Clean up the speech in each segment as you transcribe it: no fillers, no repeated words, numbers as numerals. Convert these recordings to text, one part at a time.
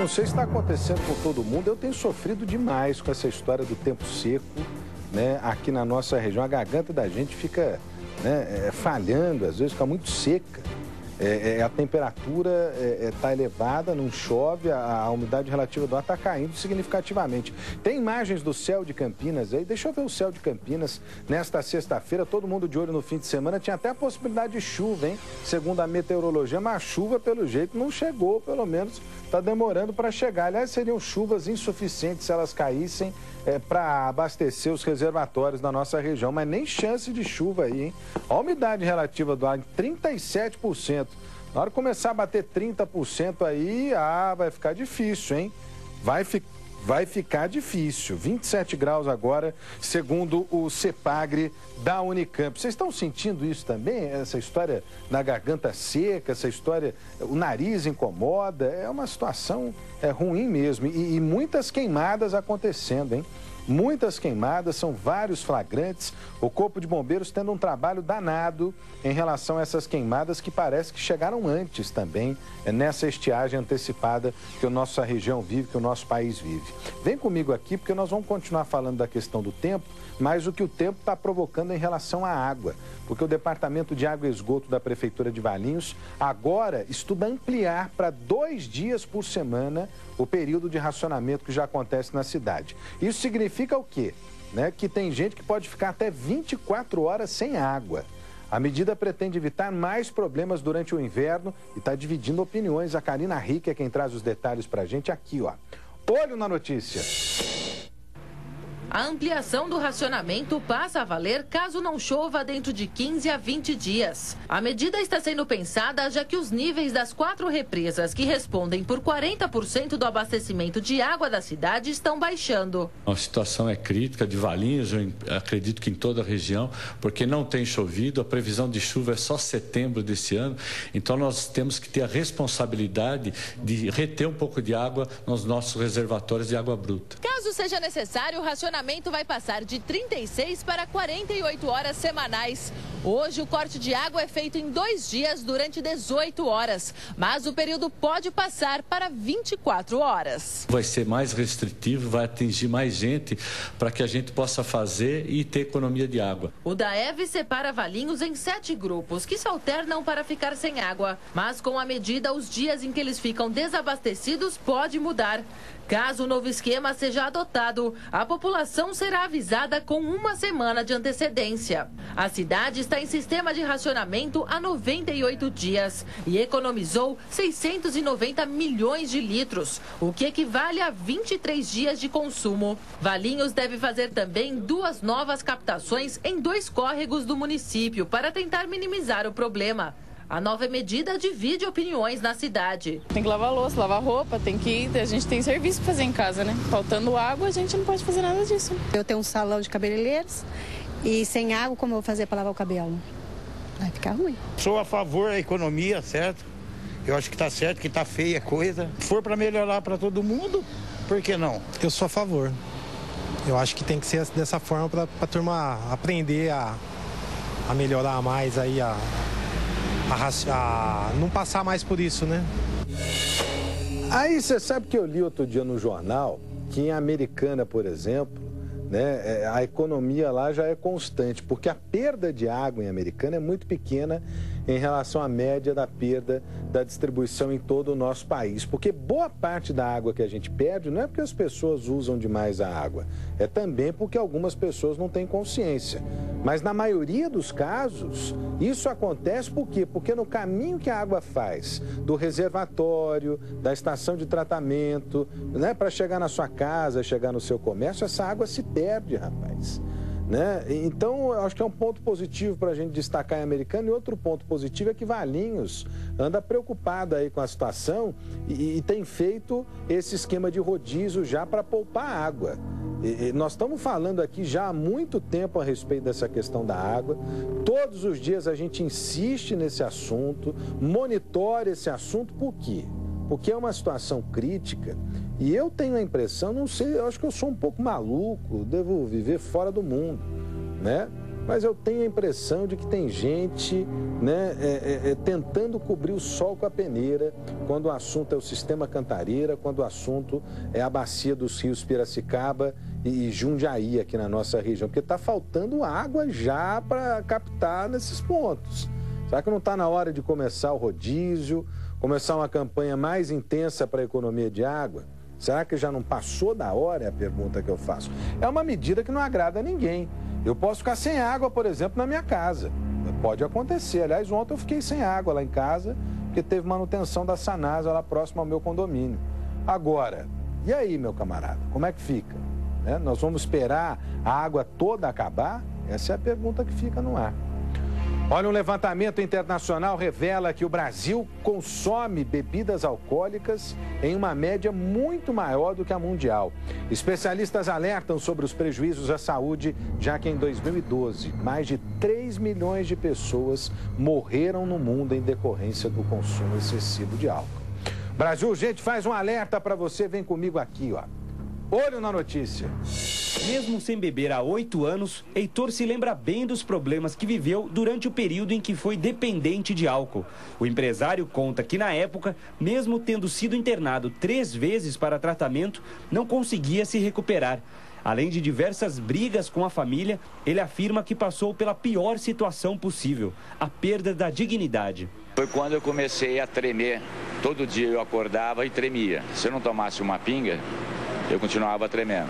não sei se está acontecendo com todo mundo, eu tenho sofrido demais com essa história do tempo seco, né? Aqui na nossa região, a garganta da gente fica, né, falhando, às vezes fica muito seca. A temperatura está elevada, não chove, a umidade relativa do ar está caindo significativamente. Tem imagens do céu de Campinas aí, deixa eu ver o céu de Campinas nesta sexta-feira, todo mundo de olho no fim de semana, tinha até a possibilidade de chuva, hein? Segundo a meteorologia, mas a chuva, pelo jeito, não chegou, pelo menos está demorando para chegar. Aliás, seriam chuvas insuficientes se elas caíssem para abastecer os reservatórios da nossa região, mas nem chance de chuva aí, hein? A umidade relativa do ar, 37%. Na hora que começar a bater 30% aí, vai ficar difícil, hein? Vai ficar difícil. 27 graus agora, segundo o CEPAGRE da Unicamp. Vocês estão sentindo isso também? Essa história da garganta seca, essa história, o nariz incomoda, é uma situação ruim mesmo. E muitas queimadas acontecendo, hein? Muitas queimadas, são vários flagrantes. O Corpo de Bombeiros tendo um trabalho danado em relação a essas queimadas que parece que chegaram antes também, nessa estiagem antecipada que a nossa região vive, que o nosso país vive. Vem comigo aqui porque nós vamos continuar falando da questão do tempo, mas o que o tempo está provocando em relação à água. Porque o Departamento de Água e Esgoto da Prefeitura de Valinhos agora estuda ampliar para 2 dias por semana o período de racionamento que já acontece na cidade. Isso significa o quê? Que tem gente que pode ficar até 24 horas sem água. A medida pretende evitar mais problemas durante o inverno e está dividindo opiniões. A Karina Rick é quem traz os detalhes para a gente aqui, ó. Olho na notícia. A ampliação do racionamento passa a valer caso não chova dentro de 15 a 20 dias. A medida está sendo pensada já que os níveis das 4 represas que respondem por 40% do abastecimento de água da cidade estão baixando. A situação é crítica de Valinhos, eu acredito que em toda a região, porque não tem chovido, a previsão de chuva é só setembro desse ano, então nós temos que ter a responsabilidade de reter um pouco de água nos nossos reservatórios de água bruta. Caso seja necessário, o racionamento vai passar de 36 para 48 horas semanais. Hoje, o corte de água é feito em 2 dias durante 18 horas, mas o período pode passar para 24 horas. Vai ser mais restritivo, vai atingir mais gente para que a gente possa fazer e ter economia de água. O DAEV separa Valinhos em 7 grupos que se alternam para ficar sem água, mas com a medida, os dias em que eles ficam desabastecidos pode mudar. Caso o novo esquema seja adotado, a população será avisada com 1 semana de antecedência. A cidade está em sistema de racionamento há 98 dias e economizou 690 milhões de litros, o que equivale a 23 dias de consumo. Valinhos deve fazer também 2 novas captações em 2 córregos do município para tentar minimizar o problema. A nova medida divide opiniões na cidade. Tem que lavar louça, lavar roupa, a gente tem serviço para fazer em casa, né? Faltando água, a gente não pode fazer nada disso. Eu tenho um salão de cabeleireiros e sem água, como eu vou fazer para lavar o cabelo? Vai ficar ruim. Sou a favor da economia, certo? Eu acho que está certo, que está feia a coisa. Se for para melhorar para todo mundo, por que não? Eu sou a favor. Eu acho que tem que ser dessa forma para a turma aprender a melhorar mais aí, a não passar mais por isso, né? Aí você sabe que eu li outro dia no jornal que em Americana, por exemplo, né, a economia lá já é constante, porque a perda de água em Americana é muito pequena em relação à média da perda da distribuição em todo o nosso país. Porque boa parte da água que a gente perde não é porque as pessoas usam demais a água, é também porque algumas pessoas não têm consciência. Mas na maioria dos casos, isso acontece por quê? Porque no caminho que a água faz, do reservatório, da estação de tratamento, né, para chegar na sua casa, chegar no seu comércio, essa água se perde, rapaz. Né? Então, eu acho que é um ponto positivo para a gente destacar em Americana. E outro ponto positivo é que Valinhos anda preocupado aí com a situação e tem feito esse esquema de rodízio já para poupar água. Nós estamos falando aqui já há muito tempo a respeito dessa questão da água. Todos os dias a gente insiste nesse assunto, monitora esse assunto. Por quê? Porque é uma situação crítica e eu tenho a impressão, não sei, eu acho que eu sou um pouco maluco, devo viver fora do mundo, né? mas eu tenho a impressão de que tem gente, né, tentando cobrir o sol com a peneira quando o assunto é o sistema Cantareira, quando o assunto é a bacia dos rios Piracicaba e Jundiaí aqui na nossa região, porque está faltando água já para captar nesses pontos. Será que não está na hora de começar o rodízio, começar uma campanha mais intensa para a economia de água? Será que já não passou da hora? É a pergunta que eu faço. É uma medida que não agrada a ninguém. Eu posso ficar sem água, por exemplo, na minha casa. Pode acontecer. Aliás, ontem eu fiquei sem água lá em casa, porque teve manutenção da Sanasa lá próximo ao meu condomínio. Agora, e aí, meu camarada? Como é que fica? Nós vamos esperar a água toda acabar? Essa é a pergunta que fica no ar. Olha, um levantamento internacional revela que o Brasil consome bebidas alcoólicas em uma média muito maior do que a mundial. Especialistas alertam sobre os prejuízos à saúde, já que em 2012, mais de 3 milhões de pessoas morreram no mundo em decorrência do consumo excessivo de álcool. Brasil Urgente faz um alerta para você, vem comigo aqui, ó. Olho na notícia. Mesmo sem beber há 8 anos, Heitor se lembra bem dos problemas que viveu durante o período em que foi dependente de álcool. O empresário conta que, na época, mesmo tendo sido internado 3 vezes para tratamento, não conseguia se recuperar. Além de diversas brigas com a família, ele afirma que passou pela pior situação possível, a perda da dignidade. Foi quando eu comecei a tremer. Todo dia eu acordava e tremia. Se eu não tomasse uma pinga, eu continuava tremendo.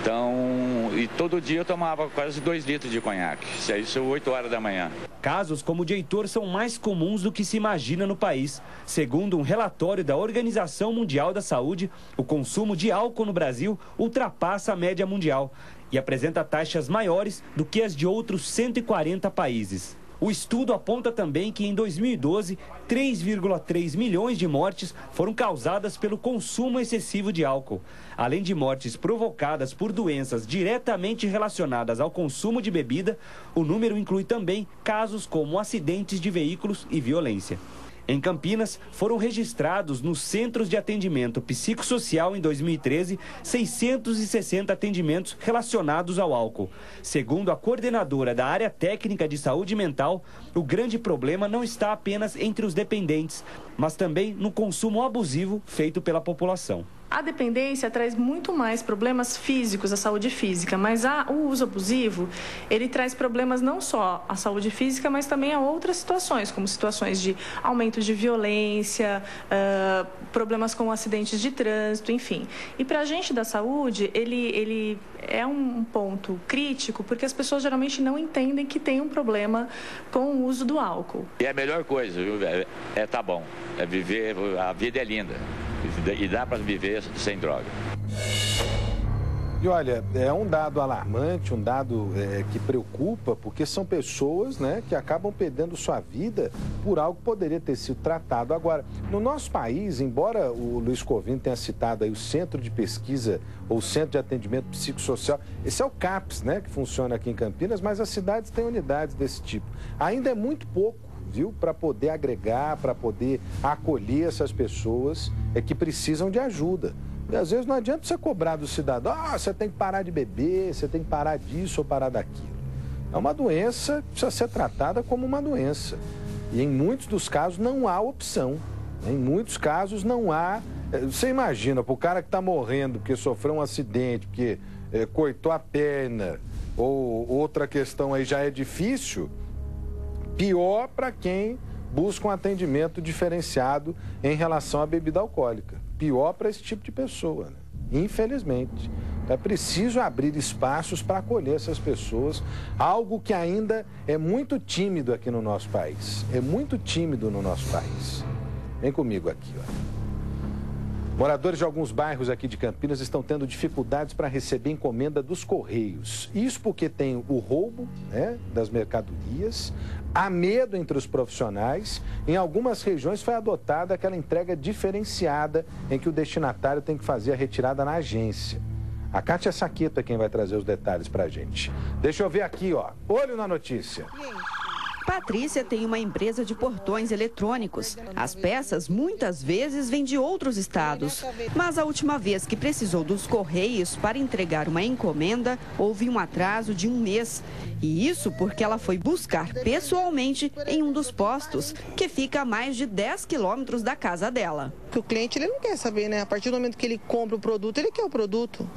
Então, e todo dia eu tomava quase 2 litros de conhaque. Isso é 8 horas da manhã. Casos como o de Heitor são mais comuns do que se imagina no país. Segundo um relatório da Organização Mundial da Saúde, o consumo de álcool no Brasil ultrapassa a média mundial e apresenta taxas maiores do que as de outros 140 países. O estudo aponta também que em 2012, 3,3 milhões de mortes foram causadas pelo consumo excessivo de álcool. Além de mortes provocadas por doenças diretamente relacionadas ao consumo de bebida, o número inclui também casos como acidentes de veículos e violência. Em Campinas, foram registrados nos Centros de Atendimento Psicossocial em 2013, 660 atendimentos relacionados ao álcool. Segundo a coordenadora da área técnica de saúde mental, o grande problema não está apenas entre os dependentes, mas também no consumo abusivo feito pela população. A dependência traz muito mais problemas físicos à saúde física, mas o uso abusivo, ele traz problemas não só à saúde física, mas também a outras situações, como situações de aumento de violência, problemas com acidentes de trânsito, enfim. E para a gente da saúde, ele é um ponto crítico, porque as pessoas geralmente não entendem que tem um problema com o uso do álcool. E a melhor coisa, viu? Tá bom, é viver, a vida é linda. E dá para viver sem droga. E olha, é um dado alarmante, um dado que preocupa, porque são pessoas, né, que acabam perdendo sua vida por algo que poderia ter sido tratado. Agora, no nosso país, embora o Luiz Covino tenha citado aí o Centro de Pesquisa ou Centro de Atendimento Psicossocial, esse é o CAPS, né, que funciona aqui em Campinas, mas as cidades têm unidades desse tipo. Ainda é muito pouco, viu, para poder agregar, para poder acolher essas pessoas que precisam de ajuda. E às vezes não adianta você cobrar do cidadão, você tem que parar de beber, você tem que parar disso ou parar daquilo. É uma doença que precisa ser tratada como uma doença. E em muitos dos casos não há opção. Em muitos casos não há... Você imagina, para o cara que está morrendo porque sofreu um acidente, porque cortou a perna, ou outra questão aí já é difícil... Pior para quem busca um atendimento diferenciado em relação à bebida alcoólica. Pior para esse tipo de pessoa, né? Infelizmente. É preciso abrir espaços para acolher essas pessoas, algo que ainda é muito tímido aqui no nosso país. É muito tímido no nosso país. Vem comigo aqui, ó. Moradores de alguns bairros aqui de Campinas estão tendo dificuldades para receber encomenda dos Correios. Isso porque tem o roubo, né, das mercadorias, há medo entre os profissionais. Em algumas regiões foi adotada aquela entrega diferenciada em que o destinatário tem que fazer a retirada na agência. A Kátia Saqueto é quem vai trazer os detalhes para a gente. Deixa eu ver aqui, ó. Olho na notícia. Patrícia tem uma empresa de portões eletrônicos. As peças muitas vezes vêm de outros estados. Mas a última vez que precisou dos Correios para entregar uma encomenda, houve um atraso de 1 mês. E isso porque ela foi buscar pessoalmente em um dos postos, que fica a mais de 10 quilômetros da casa dela. O cliente ele não quer saber, né? A partir do momento que ele compra o produto, ele quer o produto.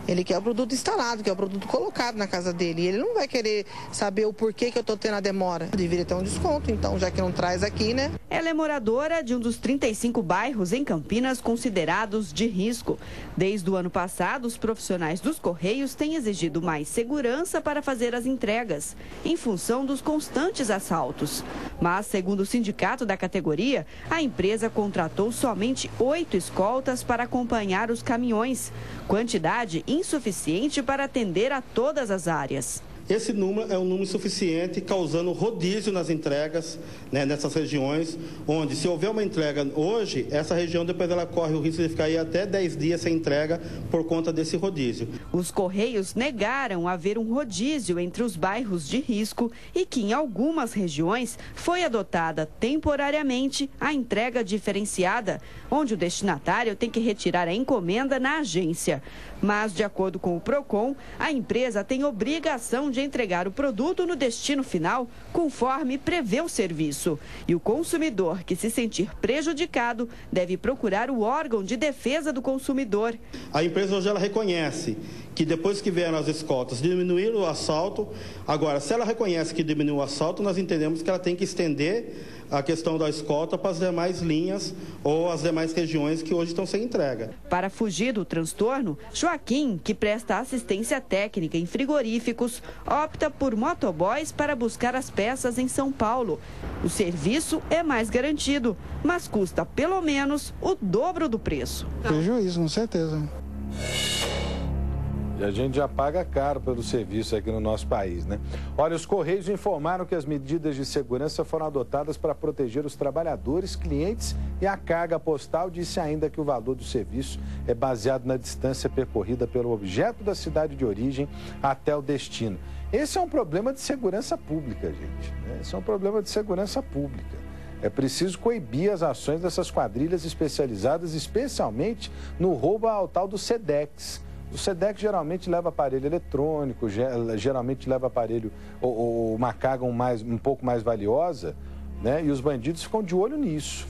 Ele quer o produto instalado, quer o produto colocado na casa dele. E ele não vai querer saber o porquê que eu estou tendo a demora. Deveria ter um desconto, então, já que não traz aqui, né? Ela é moradora de um dos 35 bairros em Campinas considerados de risco. Desde o ano passado, os profissionais dos Correios têm exigido mais segurança para fazer as entregas, em função dos constantes assaltos. Mas, segundo o sindicato da categoria, a empresa contratou somente 8 escoltas para acompanhar os caminhões, quantidade insuficiente para atender a todas as áreas. Esse número é um número insuficiente, causando rodízio nas entregas, né, nessas regiões, onde se houver uma entrega hoje, essa região depois ela corre o risco de ficar aí até 10 dias sem entrega por conta desse rodízio. Os Correios negaram haver um rodízio entre os bairros de risco e que em algumas regiões foi adotada temporariamente a entrega diferenciada, onde o destinatário tem que retirar a encomenda na agência. Mas, de acordo com o PROCON, a empresa tem obrigação de entregar o produto no destino final, conforme prevê o serviço. E o consumidor que se sentir prejudicado deve procurar o órgão de defesa do consumidor. A empresa hoje ela reconhece que depois que vieram as escoltas diminuíram o assalto. Agora, se ela reconhece que diminuiu o assalto, nós entendemos que ela tem que estender a questão da escolta para as demais linhas ou as demais regiões que hoje estão sem entrega. Para fugir do transtorno, Joaquim, que presta assistência técnica em frigoríficos, opta por motoboys para buscar as peças em São Paulo. O serviço é mais garantido, mas custa pelo menos o dobro do preço. Prejuízo, com certeza. E a gente já paga caro pelo serviço aqui no nosso país, né? Olha, os Correios informaram que as medidas de segurança foram adotadas para proteger os trabalhadores, clientes e a carga postal. Disse ainda que o valor do serviço é baseado na distância percorrida pelo objeto da cidade de origem até o destino. Esse é um problema de segurança pública, gente, né? Esse é um problema de segurança pública. É preciso coibir as ações dessas quadrilhas especializadas, especialmente no roubo ao tal do Sedex. O Sedex geralmente leva aparelho eletrônico, geralmente leva aparelho ou uma carga um pouco mais valiosa, né? E os bandidos ficam de olho nisso,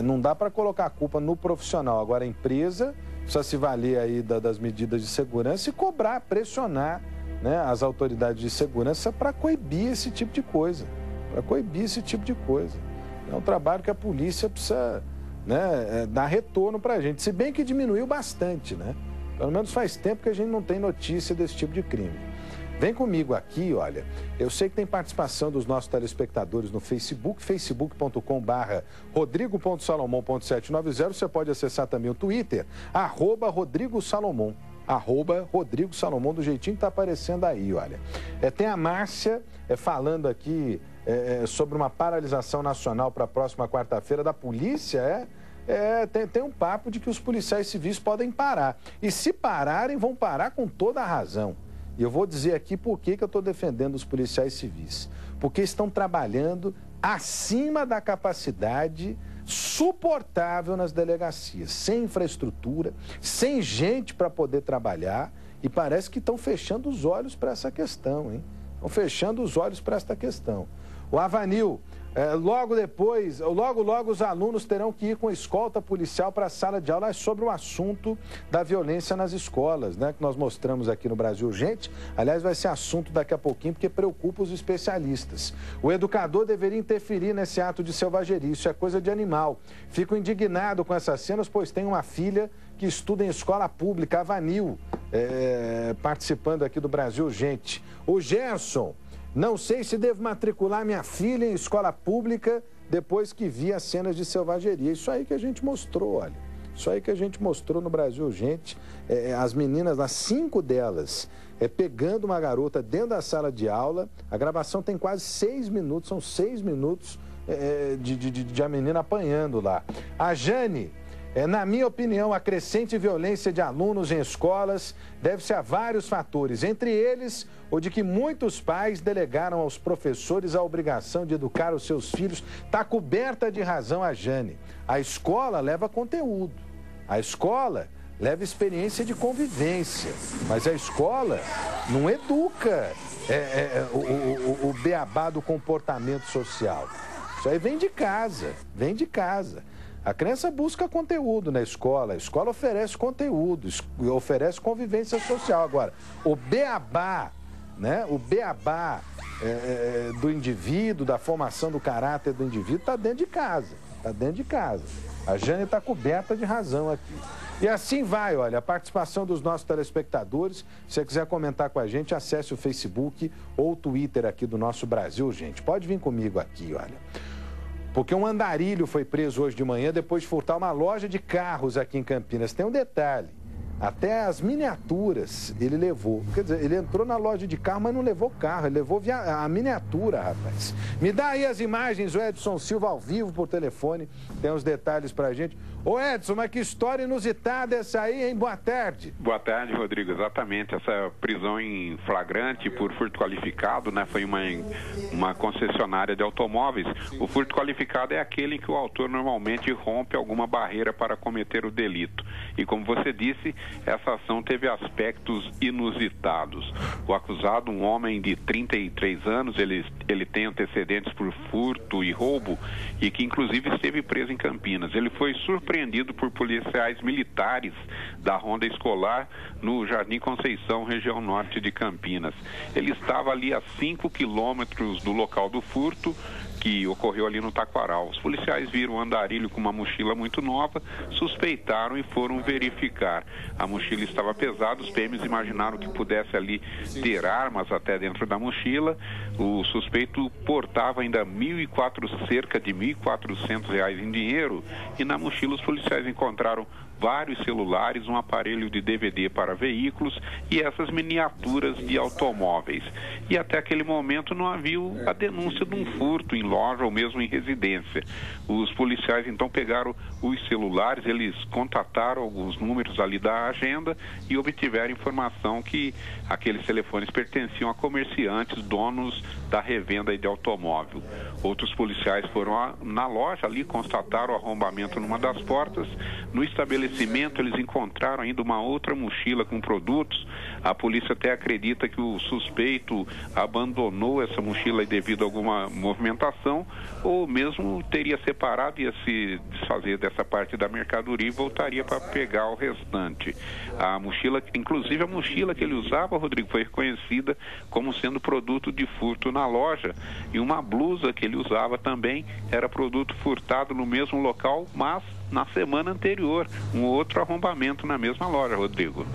não dá para colocar a culpa no profissional. Agora a empresa precisa se valer aí das medidas de segurança e cobrar, pressionar, né, as autoridades de segurança para coibir esse tipo de coisa. É um trabalho que a polícia precisa, né, dar retorno para a gente, se bem que diminuiu bastante, né? Pelo menos faz tempo que a gente não tem notícia desse tipo de crime. Vem comigo aqui, olha, eu sei que tem participação dos nossos telespectadores no Facebook, facebook.com/rodrigo.salomão.790, você pode acessar também o Twitter, @RodrigoSalomão, @Rodrigo Salomão, do jeitinho que tá aparecendo aí, olha. Tem a Márcia falando aqui sobre uma paralisação nacional para a próxima quarta-feira da polícia, tem um papo de que os policiais civis podem parar. E se pararem, vão parar com toda a razão. E eu vou dizer aqui por que eu estou defendendo os policiais civis. Porque estão trabalhando acima da capacidade suportável nas delegacias, sem infraestrutura, sem gente para poder trabalhar, e parece que estão fechando os olhos para essa questão, hein? Estão fechando os olhos para esta questão. O Avanil, logo os alunos terão que ir com escolta policial para a sala de aula. É sobre o assunto da violência nas escolas, né? Que nós mostramos aqui no Brasil Urgente. Aliás, vai ser assunto daqui a pouquinho, porque preocupa os especialistas. O educador deveria interferir nesse ato de selvageria. Isso é coisa de animal. Fico indignado com essas cenas, pois tenho uma filha que estuda em escola pública, Avanil, participando aqui do Brasil Urgente. O Gerson: não sei se devo matricular minha filha em escola pública depois que vi as cenas de selvageria. Isso aí que a gente mostrou, olha. Isso aí que a gente mostrou no Brasil Urgente. As meninas, as 5 delas, pegando uma garota dentro da sala de aula. A gravação tem quase 6 minutos, são 6 minutos de a menina apanhando lá. A Jane Na minha opinião, a crescente violência de alunos em escolas deve-se a vários fatores, entre eles o de que muitos pais delegaram aos professores a obrigação de educar os seus filhos. Está coberta de razão a Jane. A escola leva conteúdo, a escola leva experiência de convivência, mas a escola não educa o beabá do comportamento social. Isso aí vem de casa, vem de casa. A criança busca conteúdo na escola, a escola oferece conteúdo, oferece convivência social. Agora, o beabá, né? O beabá do indivíduo, da formação do caráter do indivíduo, está dentro de casa, está dentro de casa. A Jane está coberta de razão aqui. E assim vai, olha, a participação dos nossos telespectadores. Se você quiser comentar com a gente, acesse o Facebook ou o Twitter aqui do Nosso Brasil, gente. Pode vir comigo aqui, olha. Porque um andarilho foi preso hoje de manhã depois de furtar uma loja de carros aqui em Campinas. Tem um detalhe, até as miniaturas ele levou. Quer dizer, ele entrou na loja de carro, mas não levou carro, ele levou a miniatura, rapaz. Me dá aí as imagens, o Edson Silva ao vivo por telefone, tem os detalhes pra gente. Ô Edson, mas que história inusitada essa aí, hein? Boa tarde. Boa tarde, Rodrigo. Exatamente, essa prisão em flagrante por furto qualificado, né? Foi uma concessionária de automóveis. O furto qualificado é aquele em que o autor normalmente rompe alguma barreira para cometer o delito. E como você disse, essa ação teve aspectos inusitados. O acusado, um homem de 33 anos, ele tem antecedentes por furto e roubo e que inclusive esteve preso em Campinas. Ele foi surpreendido por policiais militares da Ronda Escolar no Jardim Conceição, região norte de Campinas. Ele estava ali a 5 quilômetros do local do furto, que ocorreu ali no Taquaral. Os policiais viram um andarilho com uma mochila muito nova, suspeitaram e foram verificar. A mochila estava pesada, os PMs imaginaram que pudesse ali ter armas até dentro da mochila. O suspeito portava ainda cerca de R$ 1.400 em dinheiro, e na mochila os policiais encontraram vários celulares, um aparelho de DVD para veículos e essas miniaturas de automóveis. E até aquele momento não havia a denúncia de um furto em loja ou mesmo em residência. Os policiais então pegaram os celulares, eles contataram alguns números ali da agenda e obtiveram informação que aqueles telefones pertenciam a comerciantes, donos da revenda de automóvel. Outros policiais foram na loja ali, constataram o arrombamento numa das portas. No estabelecimento eles encontraram ainda uma outra mochila com produtos. A polícia até acredita que o suspeito abandonou essa mochila devido a alguma movimentação, ou mesmo teria separado, ia se desfazer dessa parte da mercadoria e voltaria para pegar o restante. A mochila, inclusive a mochila que ele usava, Rodrigo, foi reconhecida como sendo produto de furto na loja, e uma blusa que ele usava também era produto furtado no mesmo local, mas na semana anterior, um outro arrombamento na mesma loja, Rodrigo.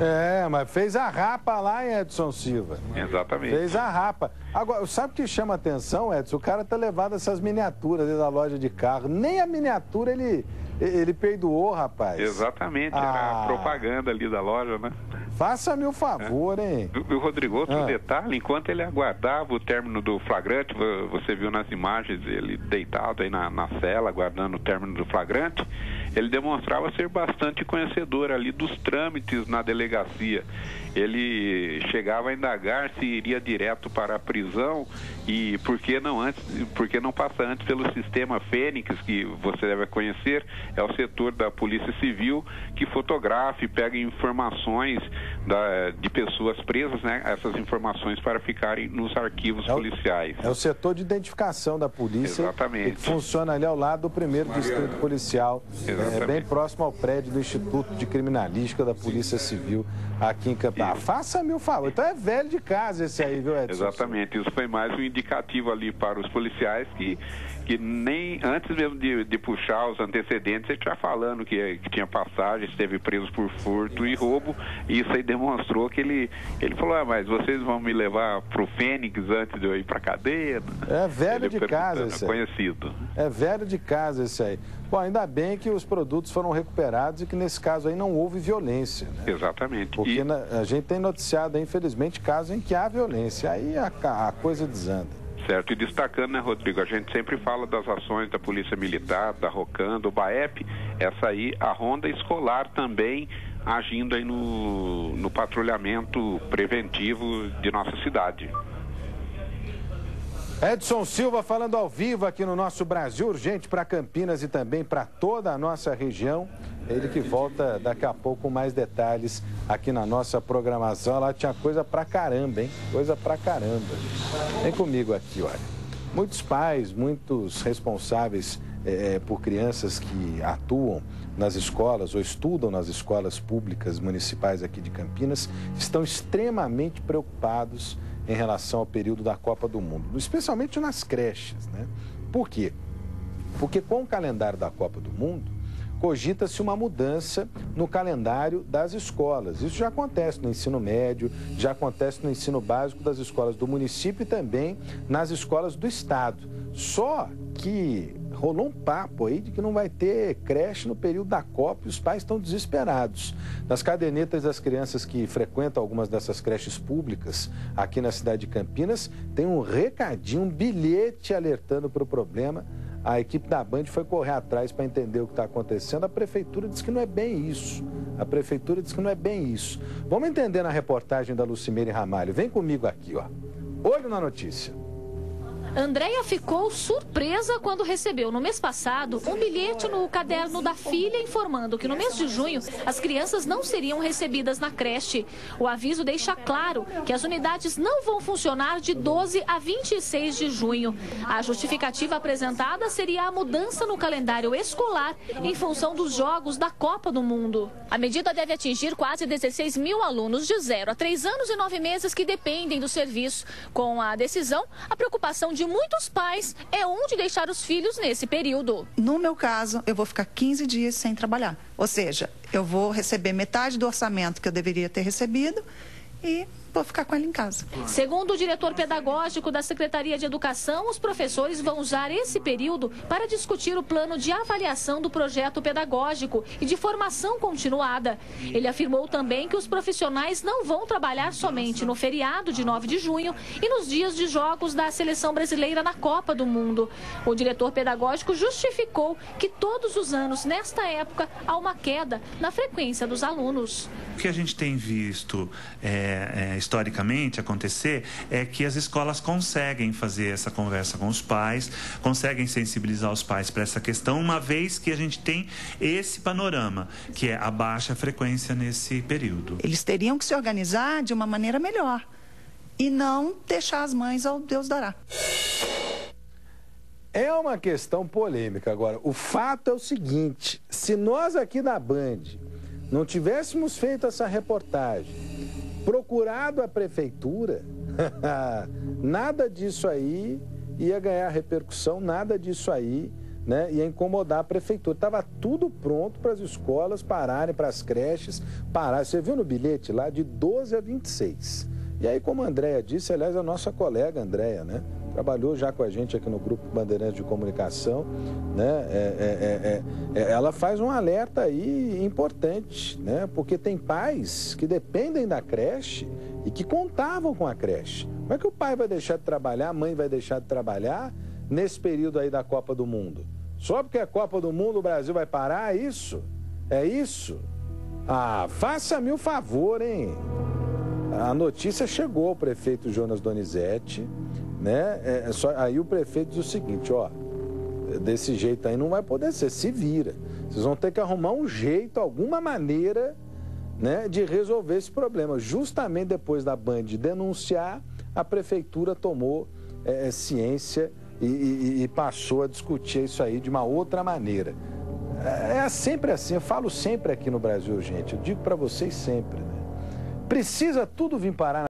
Mas fez a rapa lá, hein, Edson Silva? Exatamente. Fez a rapa. Agora, sabe o que chama atenção, Edson? O cara tá levando essas miniaturas da loja de carro. Nem a miniatura ele perdoou, rapaz. Exatamente, era a propaganda ali da loja, né? Faça-me o favor, hein? Rodrigo, outro detalhe, enquanto ele aguardava o término do flagrante, você viu nas imagens ele deitado aí na cela, aguardando o término do flagrante, ele demonstrava ser bastante conhecedor ali dos trâmites na delegacia. Ele chegava a indagar se iria direto para a prisão e por que não passa antes pelo sistema Fênix, que você deve conhecer, é o setor da Polícia Civil que fotografa e pega informações de pessoas presas, né? Essas informações para ficarem nos arquivos policiais. É o setor de identificação da polícia. Exatamente. Que funciona ali ao lado do 1º Distrito Policial, bem próximo ao prédio do Instituto de Criminalística da Polícia Civil aqui em Campinas. Faça-me o favor. Então é velho de casa esse aí, viu, Edson? Exatamente. Isso foi mais um indicativo ali para os policiais que nem antes mesmo de puxar os antecedentes, ele já falando que tinha passagens, esteve preso por furto e roubo, e isso aí demonstrou que ele falou, mas vocês vão me levar pro Fênix antes de eu ir pra cadeia? É velho de casa esse aí. Conhecido. É velho de casa esse aí. Bom, ainda bem que os produtos foram recuperados e que nesse caso aí não houve violência, né? Exatamente. Porque a gente tem noticiado, infelizmente, casos em que há violência. Aí a coisa desanda. Certo, e destacando, né, Rodrigo, a gente sempre fala das ações da Polícia Militar, da ROCAN, do BAEP, essa aí, a ronda escolar também agindo aí no patrulhamento preventivo de nossa cidade. Edson Silva falando ao vivo aqui no nosso Brasil Urgente para Campinas e também para toda a nossa região. Ele que volta daqui a pouco com mais detalhes aqui na nossa programação. Lá tinha coisa pra caramba, hein? Coisa pra caramba. Vem comigo aqui, olha. Muitos pais, muitos responsáveis por crianças que atuam nas escolas ou estudam nas escolas públicas municipais aqui de Campinas estão extremamente preocupados em relação ao período da Copa do Mundo, especialmente nas creches, né? Por quê? Porque com o calendário da Copa do Mundo, cogita-se uma mudança no calendário das escolas. Isso já acontece no ensino médio, já acontece no ensino básico das escolas do município e também nas escolas do estado. Só que rolou um papo aí de que não vai ter creche no período da Copa e os pais estão desesperados. Nas cadernetas das crianças que frequentam algumas dessas creches públicas aqui na cidade de Campinas, tem um recadinho, um bilhete alertando para o problema. A equipe da Band foi correr atrás para entender o que está acontecendo. A prefeitura diz que não é bem isso. A prefeitura diz que não é bem isso. Vamos entender na reportagem da Lucimeire Ramalho. Vem comigo aqui, ó. Olho na notícia. Andréia ficou surpresa quando recebeu no mês passado um bilhete no caderno da filha informando que no mês de junho as crianças não seriam recebidas na creche. O aviso deixa claro que as unidades não vão funcionar de 12 a 26 de junho. A justificativa apresentada seria a mudança no calendário escolar em função dos jogos da Copa do Mundo. A medida deve atingir quase 16 mil alunos de 0 a 3 anos e 9 meses que dependem do serviço. Com a decisão, a preocupação de muitos pais é onde deixar os filhos nesse período. No meu caso, eu vou ficar 15 dias sem trabalhar. Ou seja, eu vou receber metade do orçamento que eu deveria ter recebido e vou ficar com ela em casa. Segundo o diretor pedagógico da Secretaria de Educação, os professores vão usar esse período para discutir o plano de avaliação do projeto pedagógico e de formação continuada. Ele afirmou também que os profissionais não vão trabalhar somente no feriado de 9 de junho e nos dias de jogos da Seleção Brasileira na Copa do Mundo. O diretor pedagógico justificou que todos os anos, nesta época, há uma queda na frequência dos alunos. O que a gente tem visto historicamente acontecer é que as escolas conseguem fazer essa conversa com os pais, conseguem sensibilizar os pais para essa questão, uma vez que a gente tem esse panorama, que é a baixa frequência nesse período. Eles teriam que se organizar de uma maneira melhor e não deixar as mães ao Deus dará. É uma questão polêmica. Agora, o fato é o seguinte, se nós aqui da Band não tivéssemos feito essa reportagem, procurado a prefeitura, nada disso aí ia ganhar repercussão, nada disso aí, né, ia incomodar a prefeitura. Estava tudo pronto para as escolas pararem, para as creches pararem. Você viu no bilhete lá de 12 a 26. E aí, como a Andréia disse, aliás, a nossa colega Andréia, né? Trabalhou já com a gente aqui no Grupo Bandeirantes de Comunicação, né? Ela faz um alerta aí importante, né? Porque tem pais que dependem da creche e que contavam com a creche. Como é que o pai vai deixar de trabalhar, a mãe vai deixar de trabalhar nesse período aí da Copa do Mundo? Só porque é Copa do Mundo o Brasil vai parar? É isso? É isso? Ah, faça-me o favor, hein? A notícia chegou ao prefeito Jonas Donizete, né? Aí o prefeito diz o seguinte, ó, desse jeito aí não vai poder ser, se vira. Vocês vão ter que arrumar um jeito, alguma maneira, né, de resolver esse problema. Justamente depois da Band denunciar, a prefeitura tomou ciência e passou a discutir isso aí de uma outra maneira. É sempre assim, eu falo sempre aqui no Brasil, gente, eu digo para vocês sempre, né? Precisa tudo vir parar